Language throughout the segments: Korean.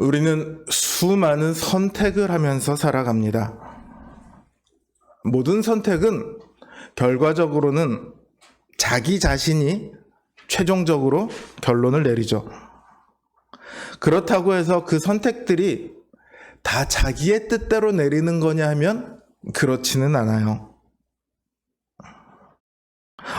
우리는 수많은 선택을 하면서 살아갑니다. 모든 선택은 결과적으로는 자기 자신이 최종적으로 결론을 내리죠. 그렇다고 해서 그 선택들이 다 자기의 뜻대로 내리는 거냐 하면 그렇지는 않아요.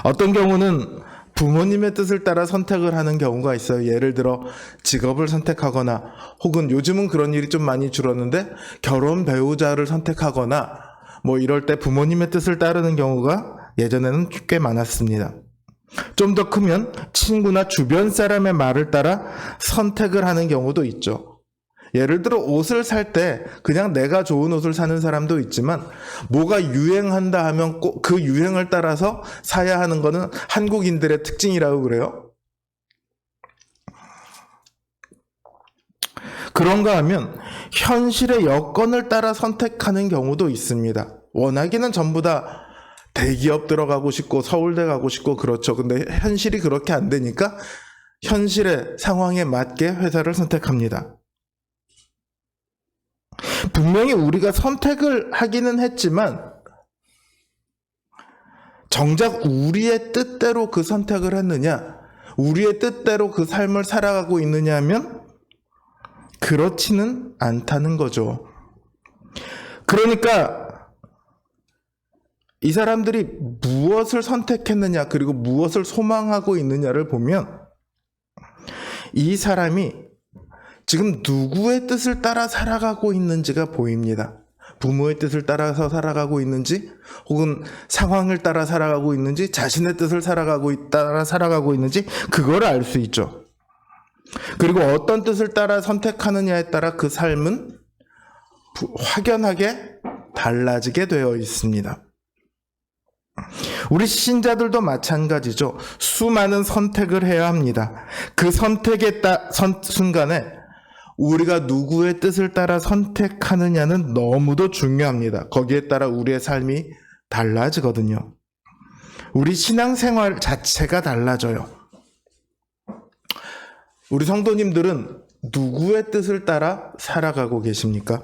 어떤 경우는 부모님의 뜻을 따라 선택을 하는 경우가 있어요. 예를 들어 직업을 선택하거나 혹은 요즘은 그런 일이 좀 많이 줄었는데 결혼 배우자를 선택하거나 뭐 이럴 때 부모님의 뜻을 따르는 경우가 예전에는 꽤 많았습니다. 좀 더 크면 친구나 주변 사람의 말을 따라 선택을 하는 경우도 있죠. 예를 들어 옷을 살 때 그냥 내가 좋은 옷을 사는 사람도 있지만 뭐가 유행한다 하면 꼭 그 유행을 따라서 사야 하는 거는 한국인들의 특징이라고 그래요. 그런가 하면 현실의 여건을 따라 선택하는 경우도 있습니다. 원하기는 전부 다 대기업 들어가고 싶고 서울대 가고 싶고 그렇죠. 근데 현실이 그렇게 안 되니까 현실의 상황에 맞게 회사를 선택합니다. 분명히 우리가 선택을 하기는 했지만 정작 우리의 뜻대로 그 선택을 했느냐, 우리의 뜻대로 그 삶을 살아가고 있느냐 하면 그렇지는 않다는 거죠. 그러니까 이 사람들이 무엇을 선택했느냐 그리고 무엇을 소망하고 있느냐를 보면 이 사람이 지금 누구의 뜻을 따라 살아가고 있는지가 보입니다. 부모의 뜻을 따라서 살아가고 있는지 혹은 상황을 따라 살아가고 있는지 자신의 뜻을 따라 살아가고 있는지 그걸 알 수 있죠. 그리고 어떤 뜻을 따라 선택하느냐에 따라 그 삶은 확연하게 달라지게 되어 있습니다. 우리 신자들도 마찬가지죠. 수많은 선택을 해야 합니다. 그 선택의 순간에 우리가 누구의 뜻을 따라 선택하느냐는 너무도 중요합니다. 거기에 따라 우리의 삶이 달라지거든요. 우리 신앙생활 자체가 달라져요. 우리 성도님들은 누구의 뜻을 따라 살아가고 계십니까?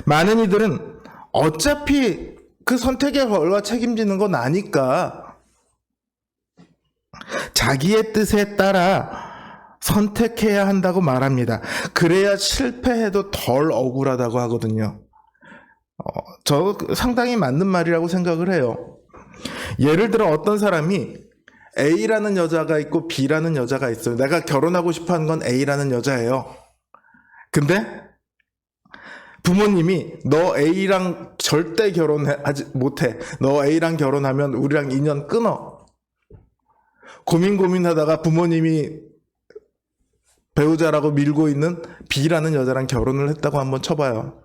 많은 이들은 어차피 그 선택의 결과 책임지는 건 아니까 자기의 뜻에 따라 선택해야 한다고 말합니다. 그래야 실패해도 덜 억울하다고 하거든요. 저 상당히 맞는 말이라고 생각을 해요. 예를 들어 어떤 사람이 A라는 여자가 있고 B라는 여자가 있어요. 내가 결혼하고 싶어하는 건 A라는 여자예요. 근데 부모님이 너 A랑 절대 결혼하지 못해. 너 A랑 결혼하면 우리랑 인연 끊어. 고민하다가 부모님이 배우자라고 밀고 있는 B라는 여자랑 결혼을 했다고 한번 쳐봐요.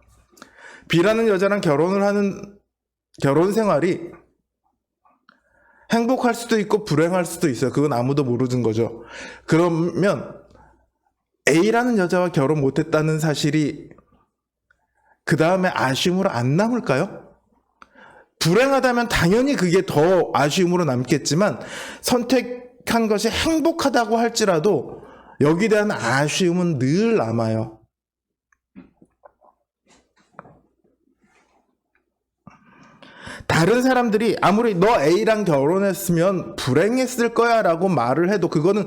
B라는 여자랑 결혼을 하는 결혼 생활이 행복할 수도 있고 불행할 수도 있어요. 그건 아무도 모르는 거죠. 그러면 A라는 여자와 결혼 못했다는 사실이 그 다음에 아쉬움으로 안 남을까요? 불행하다면 당연히 그게 더 아쉬움으로 남겠지만 선택한 것이 행복하다고 할지라도 여기에 대한 아쉬움은 늘 남아요. 다른 사람들이 아무리 너 A랑 결혼했으면 불행했을 거야 라고 말을 해도 그거는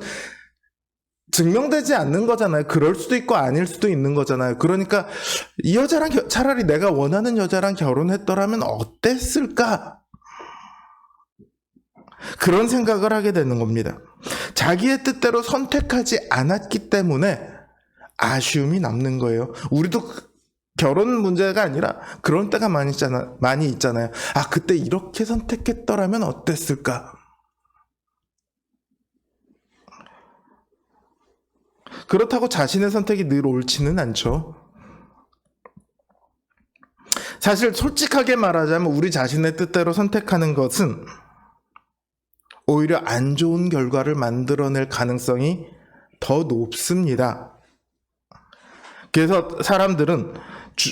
증명되지 않는 거잖아요. 그럴 수도 있고 아닐 수도 있는 거잖아요. 그러니까 이 여자랑 차라리 내가 원하는 여자랑 결혼했더라면 어땠을까? 그런 생각을 하게 되는 겁니다. 자기의 뜻대로 선택하지 않았기 때문에 아쉬움이 남는 거예요. 우리도 결혼 문제가 아니라 그런 때가 많이 있잖아요. 아, 그때 이렇게 선택했더라면 어땠을까? 그렇다고 자신의 선택이 늘 옳지는 않죠. 사실 솔직하게 말하자면 우리 자신의 뜻대로 선택하는 것은 오히려 안 좋은 결과를 만들어낼 가능성이 더 높습니다. 그래서 사람들은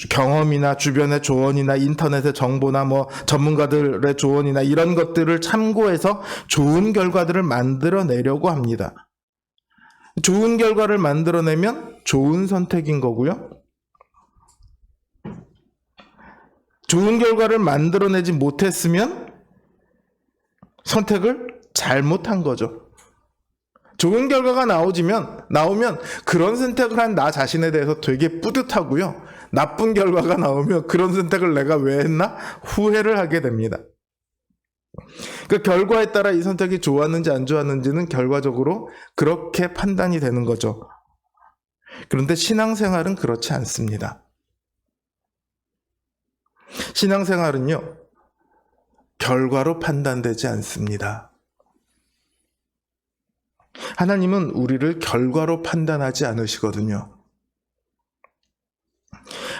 경험이나 주변의 조언이나 인터넷의 정보나 뭐 전문가들의 조언이나 이런 것들을 참고해서 좋은 결과들을 만들어내려고 합니다. 좋은 결과를 만들어내면 좋은 선택인 거고요. 좋은 결과를 만들어내지 못했으면 선택을 잘못한 거죠. 좋은 결과가 나오면 그런 선택을 한 나 자신에 대해서 되게 뿌듯하고요. 나쁜 결과가 나오면 그런 선택을 내가 왜 했나? 후회를 하게 됩니다. 그 결과에 따라 이 선택이 좋았는지 안 좋았는지는 결과적으로 그렇게 판단이 되는 거죠. 그런데 신앙생활은 그렇지 않습니다. 신앙생활은요, 결과로 판단되지 않습니다. 하나님은 우리를 결과로 판단하지 않으시거든요.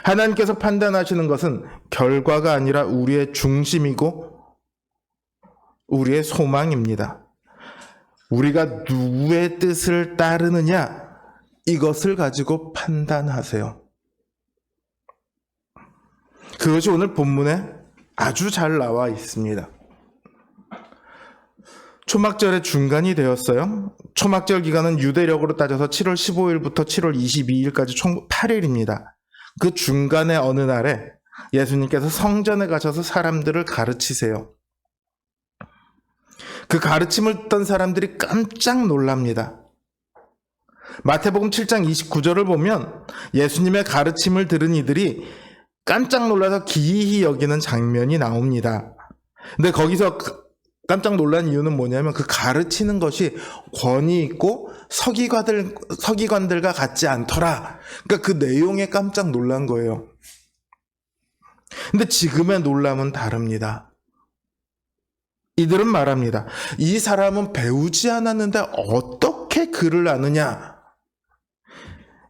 하나님께서 판단하시는 것은 결과가 아니라 우리의 중심이고 우리의 소망입니다. 우리가 누구의 뜻을 따르느냐, 이것을 가지고 판단하세요. 그것이 오늘 본문에 아주 잘 나와 있습니다. 초막절의 중간이 되었어요. 초막절 기간은 유대력으로 따져서 7월 15일부터 7월 22일까지 총 8일입니다. 그 중간에 어느 날에 예수님께서 성전에 가셔서 사람들을 가르치세요. 그 가르침을 듣던 사람들이 깜짝 놀랍니다. 마태복음 7장 29절을 보면 예수님의 가르침을 들은 이들이 깜짝 놀라서 기이히 여기는 장면이 나옵니다. 근데 거기서 깜짝 놀란 이유는 뭐냐면 그 가르치는 것이 권위 있고 서기관들과 같지 않더라. 그러니까 그 내용에 깜짝 놀란 거예요. 근데 지금의 놀람은 다릅니다. 이들은 말합니다. 이 사람은 배우지 않았는데 어떻게 글을 아느냐?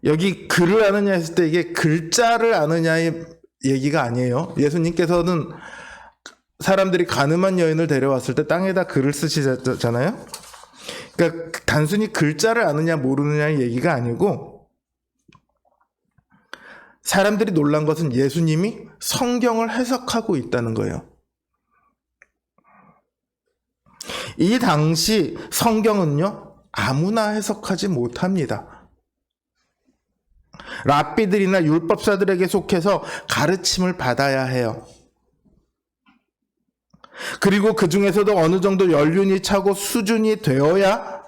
여기 글을 아느냐 했을 때 이게 글자를 아느냐의 얘기가 아니에요. 예수님께서는 사람들이 가늠한 여인을 데려왔을 때 땅에다 글을 쓰시잖아요. 그러니까 단순히 글자를 아느냐 모르느냐의 얘기가 아니고 사람들이 놀란 것은 예수님이 성경을 해석하고 있다는 거예요. 이 당시 성경은요, 아무나 해석하지 못합니다. 랍비들이나 율법사들에게 속해서 가르침을 받아야 해요. 그리고 그 중에서도 어느 정도 연륜이 차고 수준이 되어야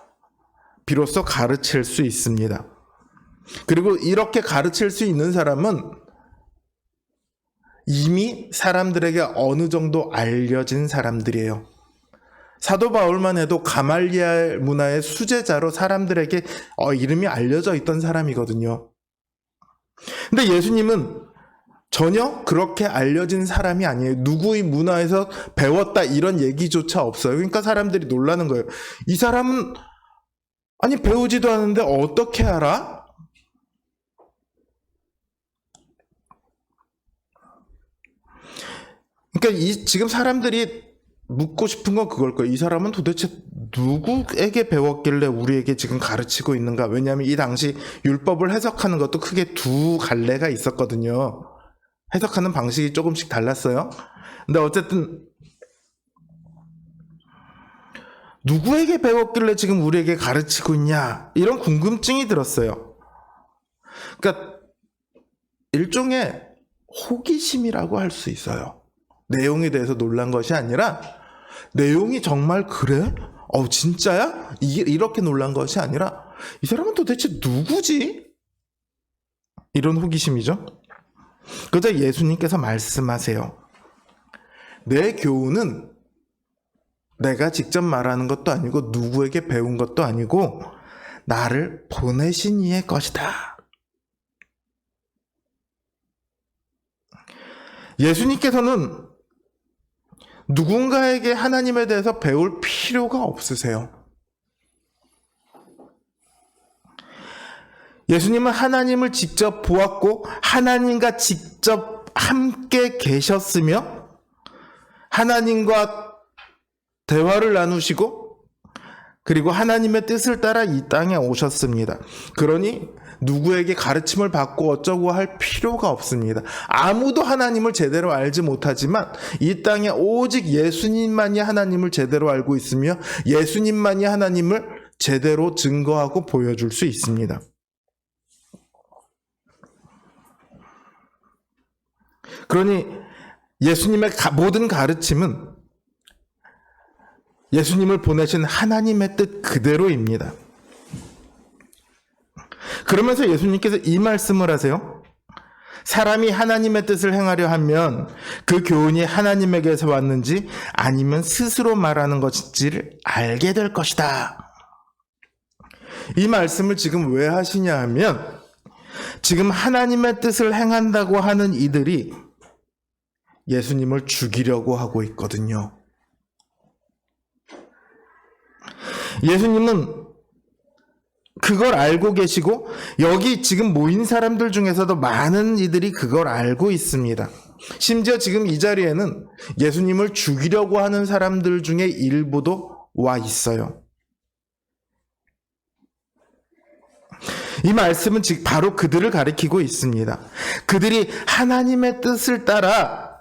비로소 가르칠 수 있습니다. 그리고 이렇게 가르칠 수 있는 사람은 이미 사람들에게 어느 정도 알려진 사람들이에요. 사도 바울만 해도 가말리알 문화의 수제자로 사람들에게 이름이 알려져 있던 사람이거든요. 근데 예수님은 전혀 그렇게 알려진 사람이 아니에요. 누구의 문화에서 배웠다 이런 얘기조차 없어요. 그러니까 사람들이 놀라는 거예요. 이 사람은 아니 배우지도 않는데 어떻게 알아? 그러니까 지금 사람들이 묻고 싶은 건 그걸 거예요. 이 사람은 도대체 누구에게 배웠길래 우리에게 지금 가르치고 있는가? 왜냐하면 이 당시 율법을 해석하는 것도 크게 두 갈래가 있었거든요. 해석하는 방식이 조금씩 달랐어요. 근데 어쨌든 누구에게 배웠길래 지금 우리에게 가르치고 있냐? 이런 궁금증이 들었어요. 그러니까 일종의 호기심이라고 할 수 있어요. 내용에 대해서 놀란 것이 아니라 내용이 정말 그래? 진짜야? 이렇게 놀란 것이 아니라 이 사람은 도대체 누구지? 이런 호기심이죠. 그러자 예수님께서 말씀하세요. 내 교훈은 내가 직접 말하는 것도 아니고 누구에게 배운 것도 아니고 나를 보내신 이의 것이다. 예수님께서는 누군가에게 하나님에 대해서 배울 필요가 없으세요. 예수님은 하나님을 직접 보았고 하나님과 직접 함께 계셨으며 하나님과 대화를 나누시고 그리고 하나님의 뜻을 따라 이 땅에 오셨습니다. 그러니 누구에게 가르침을 받고 어쩌고 할 필요가 없습니다. 아무도 하나님을 제대로 알지 못하지만 이 땅에 오직 예수님만이 하나님을 제대로 알고 있으며 예수님만이 하나님을 제대로 증거하고 보여줄 수 있습니다. 그러니 예수님의 모든 가르침은 예수님을 보내신 하나님의 뜻 그대로입니다. 그러면서 예수님께서 이 말씀을 하세요. 사람이 하나님의 뜻을 행하려 하면 그 교훈이 하나님에게서 왔는지 아니면 스스로 말하는 것인지를 알게 될 것이다. 이 말씀을 지금 왜 하시냐 하면 지금 하나님의 뜻을 행한다고 하는 이들이 예수님을 죽이려고 하고 있거든요. 예수님은 그걸 알고 계시고 여기 지금 모인 사람들 중에서도 많은 이들이 그걸 알고 있습니다. 심지어 지금 이 자리에는 예수님을 죽이려고 하는 사람들 중에 일부도 와 있어요. 이 말씀은 즉 바로 그들을 가리키고 있습니다. 그들이 하나님의 뜻을 따라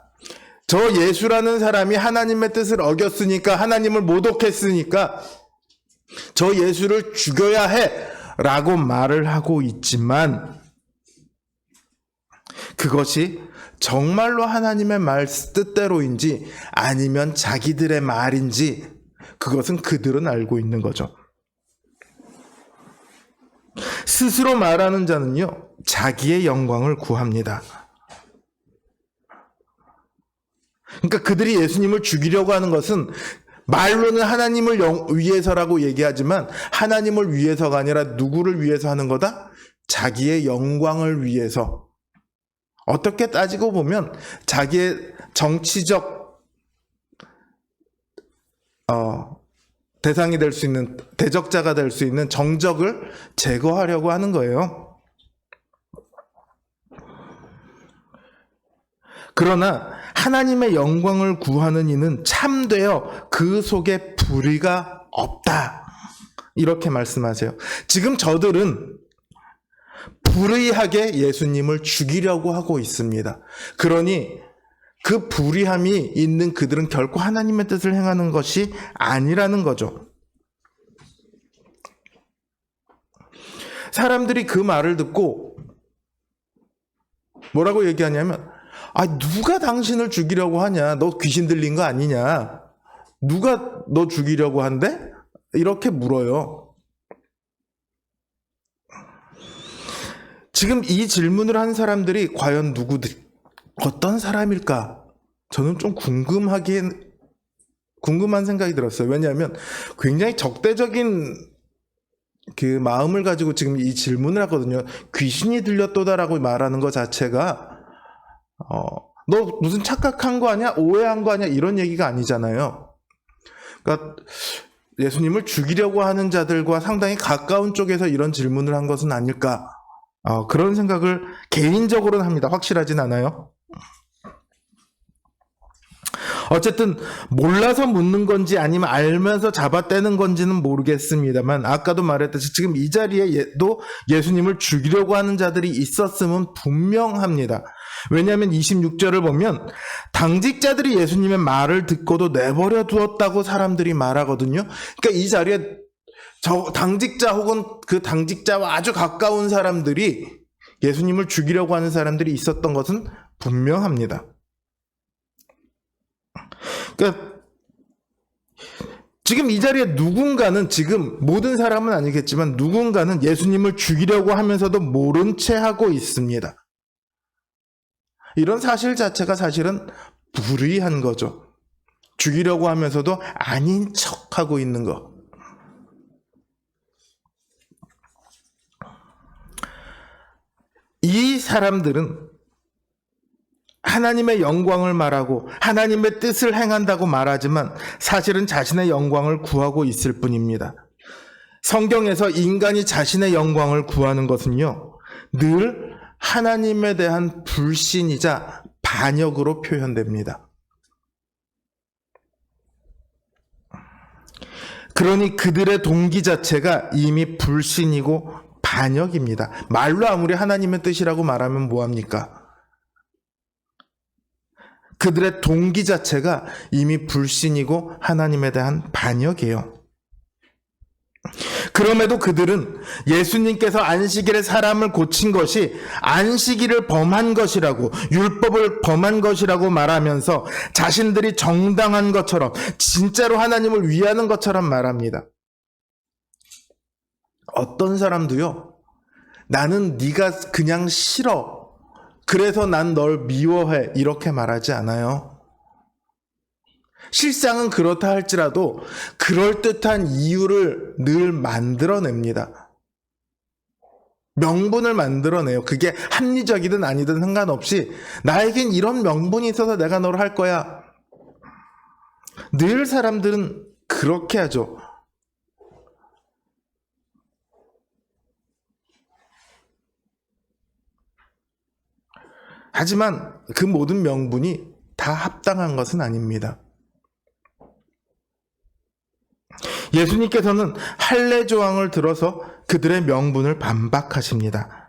저 예수라는 사람이 하나님의 뜻을 어겼으니까, 하나님을 모독했으니까 저 예수를 죽여야 해 라고 말을 하고 있지만 그것이 정말로 하나님의 말 뜻대로인지 아니면 자기들의 말인지 그것은 그들은 알고 있는 거죠. 스스로 말하는 자는요, 자기의 영광을 구합니다. 그러니까 그들이 예수님을 죽이려고 하는 것은 말로는 하나님을 위해서라고 얘기하지만 하나님을 위해서가 아니라 누구를 위해서 하는 거다? 자기의 영광을 위해서. 어떻게 따지고 보면 자기의 정치적 대상이 될 수 있는, 대적자가 될 수 있는 정적을 제거하려고 하는 거예요. 그러나 하나님의 영광을 구하는 이는 참되어 그 속에 불의가 없다. 이렇게 말씀하세요. 지금 저들은 불의하게 예수님을 죽이려고 하고 있습니다. 그러니 그 불의함이 있는 그들은 결코 하나님의 뜻을 행하는 것이 아니라는 거죠. 사람들이 그 말을 듣고 뭐라고 얘기하냐면, 누가 당신을 죽이려고 하냐? 너 귀신 들린 거 아니냐? 누가 너 죽이려고 한대? 이렇게 물어요. 지금 이 질문을 한 사람들이 과연 어떤 사람일까? 저는 좀 궁금한 생각이 들었어요. 왜냐하면 굉장히 적대적인 그 마음을 가지고 지금 이 질문을 하거든요. 귀신이 들렸도다라고 말하는 것 자체가 너 무슨 착각한 거 아니야? 오해한 거 아니야? 이런 얘기가 아니잖아요. 그러니까 예수님을 죽이려고 하는 자들과 상당히 가까운 쪽에서 이런 질문을 한 것은 아닐까? 그런 생각을 개인적으로는 합니다. 확실하진 않아요. 어쨌든 몰라서 묻는 건지 아니면 알면서 잡아떼는 건지는 모르겠습니다만 아까도 말했듯이 지금 이 자리에도 예수님을 죽이려고 하는 자들이 있었음은 분명합니다. 왜냐하면 26절을 보면 당직자들이 예수님의 말을 듣고도 내버려 두었다고 사람들이 말하거든요. 그러니까 이 자리에 저 당직자 혹은 그 당직자와 아주 가까운 사람들이 예수님을 죽이려고 하는 사람들이 있었던 것은 분명합니다. 그러니까 지금 이 자리에 누군가는, 지금 모든 사람은 아니겠지만 누군가는 예수님을 죽이려고 하면서도 모른 채 하고 있습니다. 이런 사실 자체가 사실은 불의한 거죠. 죽이려고 하면서도 아닌 척하고 있는 거. 이 사람들은 하나님의 영광을 말하고 하나님의 뜻을 행한다고 말하지만 사실은 자신의 영광을 구하고 있을 뿐입니다. 성경에서 인간이 자신의 영광을 구하는 것은요, 늘 하나님에 대한 불신이자 반역으로 표현됩니다. 그러니 그들의 동기 자체가 이미 불신이고 반역입니다. 말로 아무리 하나님의 뜻이라고 말하면 뭐합니까? 그들의 동기 자체가 이미 불신이고 하나님에 대한 반역이에요. 그럼에도 그들은 예수님께서 안식일에 사람을 고친 것이 안식일을 범한 것이라고, 율법을 범한 것이라고 말하면서 자신들이 정당한 것처럼, 진짜로 하나님을 위하는 것처럼 말합니다. 어떤 사람도요, 나는 네가 그냥 싫어, 그래서 난 널 미워해, 이렇게 말하지 않아요. 실상은 그렇다 할지라도 그럴듯한 이유를 늘 만들어냅니다. 명분을 만들어내요. 그게 합리적이든 아니든 상관없이 나에겐 이런 명분이 있어서 내가 너를 할 거야. 늘 사람들은 그렇게 하죠. 하지만 그 모든 명분이 다 합당한 것은 아닙니다. 예수님께서는 할례 조항을 들어서 그들의 명분을 반박하십니다.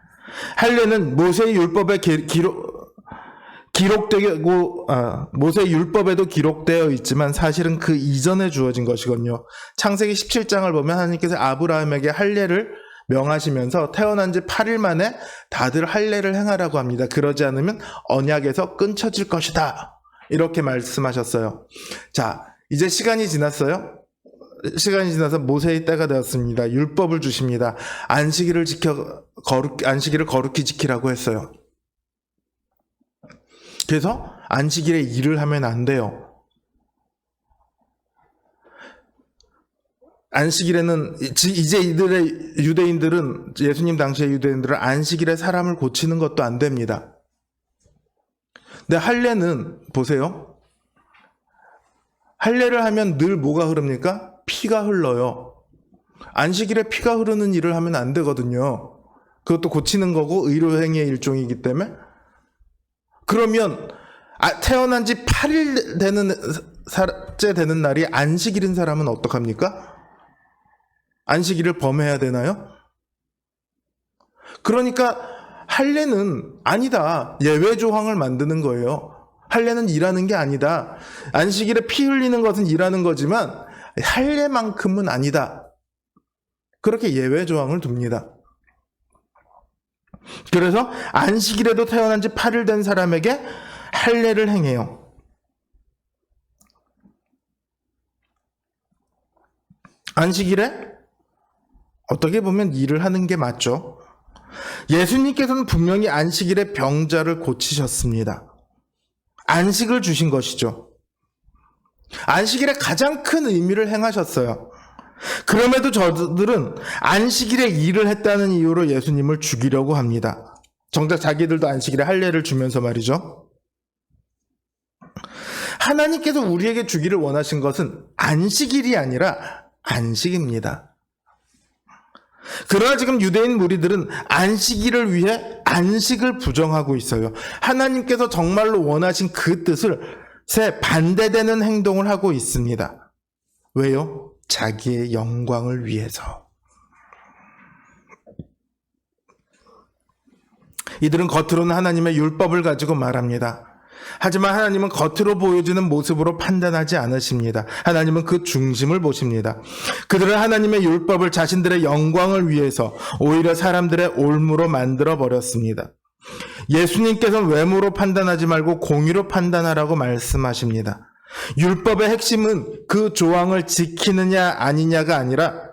할례는 모세의 율법에 기록되고 모세의 율법에도 기록되어 있지만 사실은 그 이전에 주어진 것이거든요. 창세기 17장을 보면 하나님께서 아브라함에게 할례를 명하시면서 태어난 지 8일 만에 다들 할례를 행하라고 합니다. 그러지 않으면 언약에서 끊쳐질 것이다, 이렇게 말씀하셨어요. 자, 이제 시간이 지났어요. 시간이 지나서 모세의 때가 되었습니다. 율법을 주십니다. 안식일을 거룩히 지키라고 했어요. 그래서 안식일에 일을 하면 안 돼요. 안식일에는 이제 유대인들은, 예수님 당시의 유대인들은 안식일에 사람을 고치는 것도 안 됩니다. 근데 할례는 보세요. 할례를 하면 늘 뭐가 흐릅니까? 피가 흘러요. 안식일에 피가 흐르는 일을 하면 안 되거든요. 그것도 고치는 거고 의료행위의 일종이기 때문에. 그러면 태어난 지 8일 째 되는 날이 안식일인 사람은 어떡합니까? 안식일을 범해야 되나요? 그러니까 할례는 아니다, 예외 조항을 만드는 거예요. 할례는 일하는 게 아니다. 안식일에 피 흘리는 것은 일하는 거지만 할례만큼은 아니다. 그렇게 예외 조항을 둡니다. 그래서 안식일에도 태어난 지 8일 된 사람에게 할례를 행해요. 안식일에 어떻게 보면 일을 하는 게 맞죠. 예수님께서는 분명히 안식일에 병자를 고치셨습니다. 안식을 주신 것이죠. 안식일에 가장 큰 의미를 행하셨어요. 그럼에도 저들은 안식일에 일을 했다는 이유로 예수님을 죽이려고 합니다. 정작 자기들도 안식일에 할례를 주면서 말이죠. 하나님께서 우리에게 주기를 원하신 것은 안식일이 아니라 안식입니다. 그러나 지금 유대인 무리들은 안식일을 위해 안식을 부정하고 있어요. 하나님께서 정말로 원하신 그 뜻에 반대되는 행동을 하고 있습니다. 왜요? 자기의 영광을 위해서. 이들은 겉으로는 하나님의 율법을 가지고 말합니다. 하지만 하나님은 겉으로 보여지는 모습으로 판단하지 않으십니다. 하나님은 그 중심을 보십니다. 그들은 하나님의 율법을 자신들의 영광을 위해서 오히려 사람들의 올무로 만들어 버렸습니다. 예수님께서는 외모로 판단하지 말고 공의로 판단하라고 말씀하십니다. 율법의 핵심은 그 조항을 지키느냐 아니냐가 아니라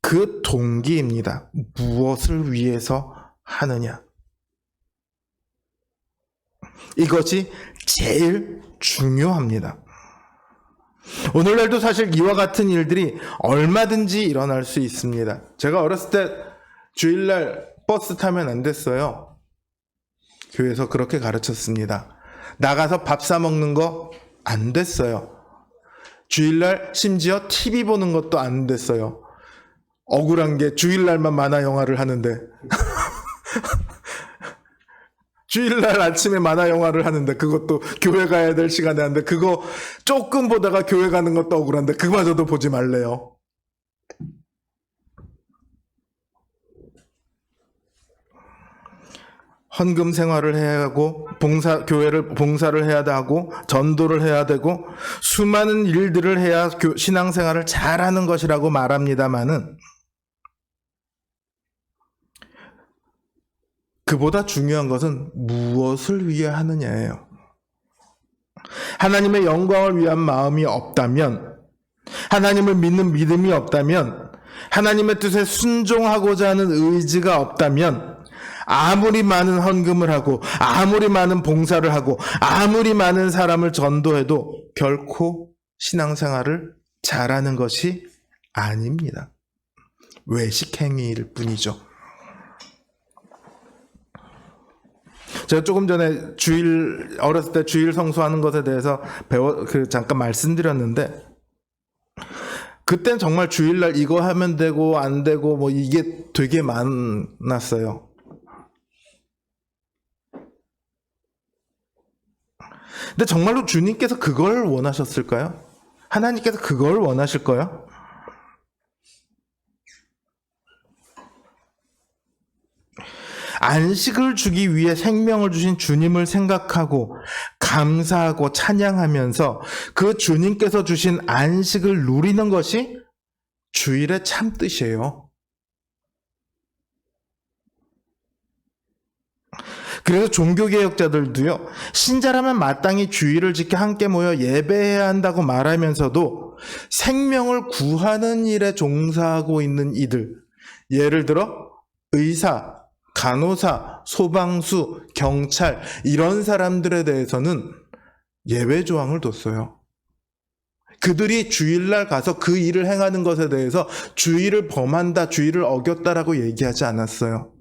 그 동기입니다. 무엇을 위해서 하느냐. 이것이 제일 중요합니다. 오늘날도 사실 이와 같은 일들이 얼마든지 일어날 수 있습니다. 제가 어렸을 때 주일날 버스 타면 안 됐어요. 교회에서 그렇게 가르쳤습니다. 나가서 밥 사 먹는 거 안 됐어요. 주일날 심지어 TV 보는 것도 안 됐어요. 억울한 게 주일날만 만화 영화를 하는데 주일날 아침에 만화 영화를 하는데 그것도 교회 가야 될 시간에 하는데 그거 조금 보다가 교회 가는 것도 억울한데 그마저도 보지 말래요. 헌금 생활을 해야 하고 봉사를 해야 하고 전도를 해야 되고 수많은 일들을 해야 신앙생활을 잘하는 것이라고 말합니다마는 그보다 중요한 것은 무엇을 위해 하느냐예요. 하나님의 영광을 위한 마음이 없다면, 하나님을 믿는 믿음이 없다면, 하나님의 뜻에 순종하고자 하는 의지가 없다면, 아무리 많은 헌금을 하고, 아무리 많은 봉사를 하고, 아무리 많은 사람을 전도해도 결코 신앙생활을 잘하는 것이 아닙니다. 외식행위일 뿐이죠. 제가 조금 전에 어렸을 때 주일 성수하는 것에 대해서 잠깐 말씀드렸는데, 그땐 정말 주일날 이거 하면 되고 안 되고 뭐 이게 되게 많았어요. 근데 정말로 주님께서 그걸 원하셨을까요? 하나님께서 그걸 원하실까요? 안식을 주기 위해 생명을 주신 주님을 생각하고 감사하고 찬양하면서 그 주님께서 주신 안식을 누리는 것이 주일의 참 뜻이에요. 그래서 종교개혁자들도요, 신자라면 마땅히 주일을 지켜 함께 모여 예배해야 한다고 말하면서도 생명을 구하는 일에 종사하고 있는 이들, 예를 들어 의사, 간호사, 소방수, 경찰 이런 사람들에 대해서는 예외 조항을 뒀어요. 그들이 주일날 가서 그 일을 행하는 것에 대해서 주일을 범한다, 주일을 어겼다라고 얘기하지 않았어요.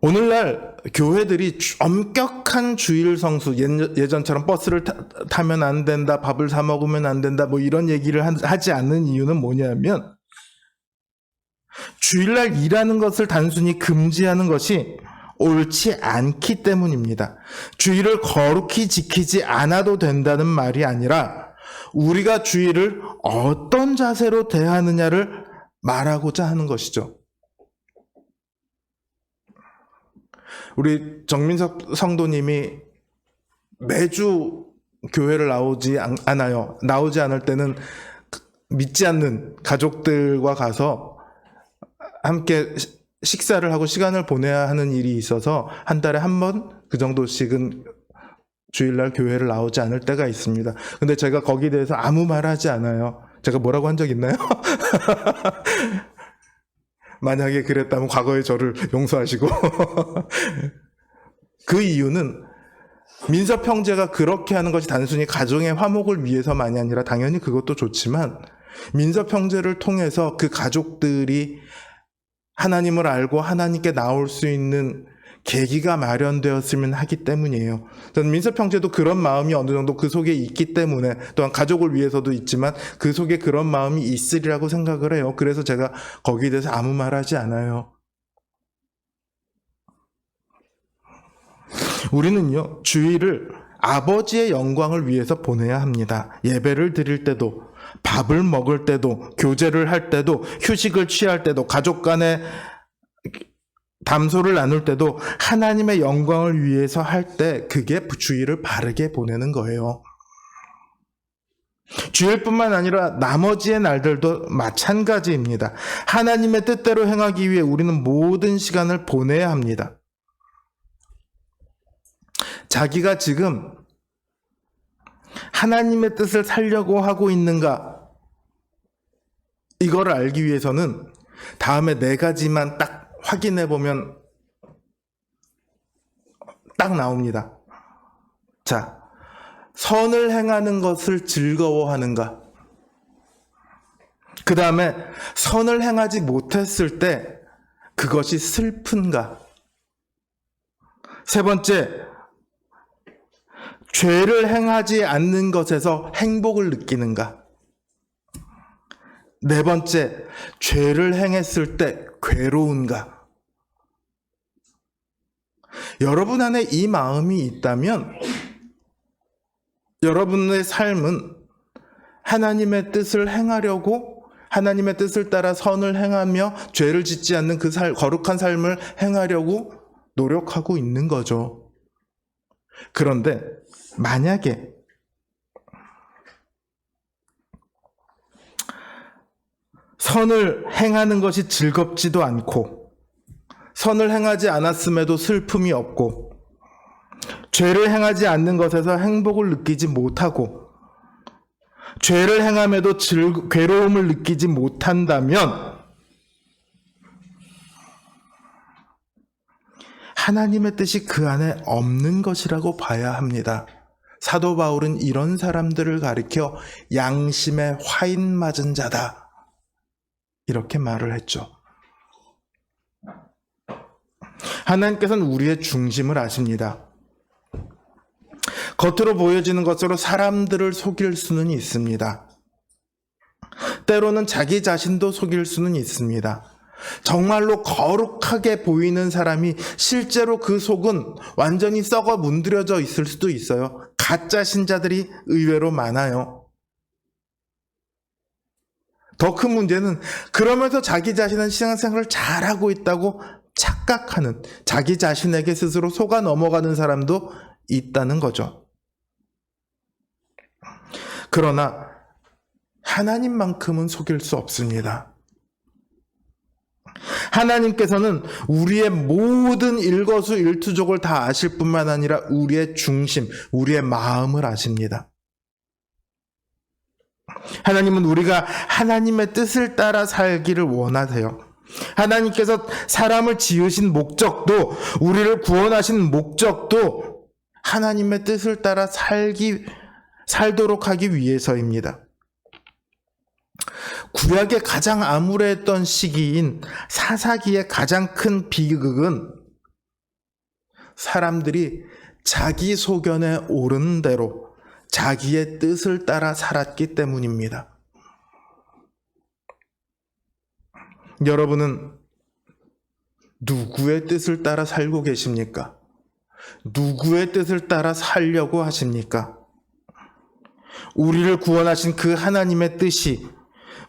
오늘날 교회들이 엄격한 주일 성수, 예전처럼 버스를 타면 안 된다, 밥을 사 먹으면 안 된다, 뭐 이런 얘기를 하지 않는 이유는 뭐냐면, 주일날 일하는 것을 단순히 금지하는 것이 옳지 않기 때문입니다. 주일을 거룩히 지키지 않아도 된다는 말이 아니라 우리가 주일을 어떤 자세로 대하느냐를 말하고자 하는 것이죠. 우리 정민석 성도님이 매주 교회를 나오지 않아요. 나오지 않을 때는 믿지 않는 가족들과 가서 함께 식사를 하고 시간을 보내야 하는 일이 있어서 한 달에 한 번 그 정도씩은 주일날 교회를 나오지 않을 때가 있습니다. 근데 제가 거기에 대해서 아무 말 하지 않아요. 제가 뭐라고 한 적 있나요? 만약에 그랬다면 과거의 저를 용서하시고. 그 이유는 민섭 형제가 그렇게 하는 것이 단순히 가정의 화목을 위해서만이 아니라 당연히 그것도 좋지만 민섭 형제를 통해서 그 가족들이 하나님을 알고 하나님께 나올 수 있는 계기가 마련되었으면 하기 때문이에요. 저는 민섭 형제도 그런 마음이 어느 정도 그 속에 있기 때문에, 또한 가족을 위해서도 있지만 그 속에 그런 마음이 있으리라고 생각을 해요. 그래서 제가 거기에 대해서 아무 말 하지 않아요. 우리는요, 주일을 아버지의 영광을 위해서 보내야 합니다. 예배를 드릴 때도, 밥을 먹을 때도, 교제를 할 때도, 휴식을 취할 때도, 가족 간에 담소를 나눌 때도 하나님의 영광을 위해서 할 때 그게 주일을 바르게 보내는 거예요. 주일뿐만 아니라 나머지의 날들도 마찬가지입니다. 하나님의 뜻대로 행하기 위해 우리는 모든 시간을 보내야 합니다. 자기가 지금 하나님의 뜻을 살려고 하고 있는가, 이거를 알기 위해서는 다음에 4가지만 딱 확인해 보면 딱 나옵니다. 자, 선을 행하는 것을 즐거워하는가? 그 다음에 선을 행하지 못했을 때 그것이 슬픈가? 3번째, 죄를 행하지 않는 것에서 행복을 느끼는가? 4번째, 죄를 행했을 때 괴로운가? 여러분 안에 이 마음이 있다면 여러분의 삶은 하나님의 뜻을 행하려고, 하나님의 뜻을 따라 선을 행하며 죄를 짓지 않는 그 거룩한 삶을 행하려고 노력하고 있는 거죠. 그런데 선을 행하는 것이 즐겁지도 않고, 선을 행하지 않았음에도 슬픔이 없고, 죄를 행하지 않는 것에서 행복을 느끼지 못하고, 죄를 행함에도 괴로움을 느끼지 못한다면 하나님의 뜻이 그 안에 없는 것이라고 봐야 합니다. 사도 바울은 이런 사람들을 가리켜 양심에 화인 맞은 자다, 이렇게 말을 했죠. 하나님께서는 우리의 중심을 아십니다. 겉으로 보여지는 것으로 사람들을 속일 수는 있습니다. 때로는 자기 자신도 속일 수는 있습니다. 정말로 거룩하게 보이는 사람이 실제로 그 속은 완전히 썩어 문드려져 있을 수도 있어요. 가짜 신자들이 의외로 많아요. 더 큰 문제는 그러면서 자기 자신은 신앙생활을 잘하고 있다고 착각하는, 자기 자신에게 스스로 속아 넘어가는 사람도 있다는 거죠. 그러나 하나님만큼은 속일 수 없습니다. 하나님께서는 우리의 모든 일거수일투족을 다 아실 뿐만 아니라 우리의 중심, 우리의 마음을 아십니다. 하나님은 우리가 하나님의 뜻을 따라 살기를 원하세요. 하나님께서 사람을 지으신 목적도, 우리를 구원하신 목적도 하나님의 뜻을 따라 살도록 하기 위해서입니다. 구약의 가장 암울했던 시기인 사사기의 가장 큰 비극은 사람들이 자기 소견에 오른 대로 자기의 뜻을 따라 살았기 때문입니다. 여러분은 누구의 뜻을 따라 살고 계십니까? 누구의 뜻을 따라 살려고 하십니까? 우리를 구원하신 그 하나님의 뜻이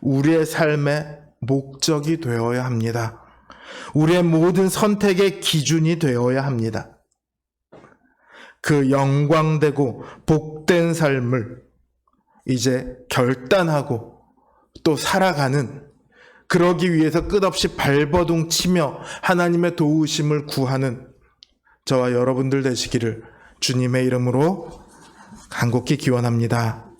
우리의 삶의 목적이 되어야 합니다. 우리의 모든 선택의 기준이 되어야 합니다. 그 영광되고 복된 삶을 이제 결단하고 또 살아가는, 그러기 위해서 끝없이 발버둥 치며 하나님의 도우심을 구하는 저와 여러분들 되시기를 주님의 이름으로 간곡히 기원합니다.